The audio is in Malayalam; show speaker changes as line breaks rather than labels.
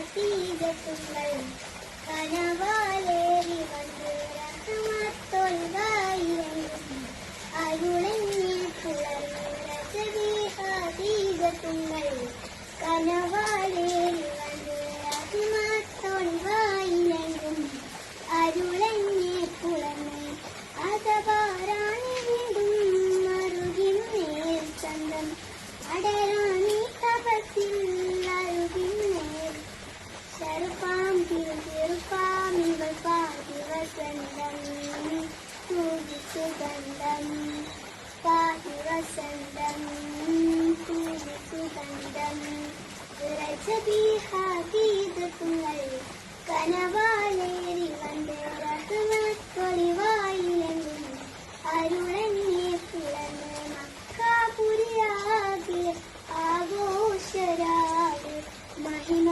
ാതീകത്തുങ്ങൾ കനവാലേറി വന്ന് റഹ്മത്തൊൽവായിരങ്ങും അരുളെന്നെ പുലർന്നീകത്തുങ്ങൾ കനവാലേറി വന്ന് റഹ്മത്തൊൽവായിരങ്ങും അരുളെന്നെ പുലർന്ന് അതവാറാണി വീണ്ടും മറുകിന്നേൽ ചന്തം അടരാണി തപത്തിൽ ചെറുപ്പാം തിരുപ്പാം ഇവൾ പാതിവസന്തം സുഗന്ധം പാതിവസന്തം സുഗന്ധം രജബീഹാതീകത്തുങ്ങൾ കനവാലേറി വന്ന് റഹ്മത്തൊളിവായിലെങ്ങും അരുളെന്നെ പുലർന്ന് മക്കാപുരിയാകെ ആഘോഷരാവ് മഹിമ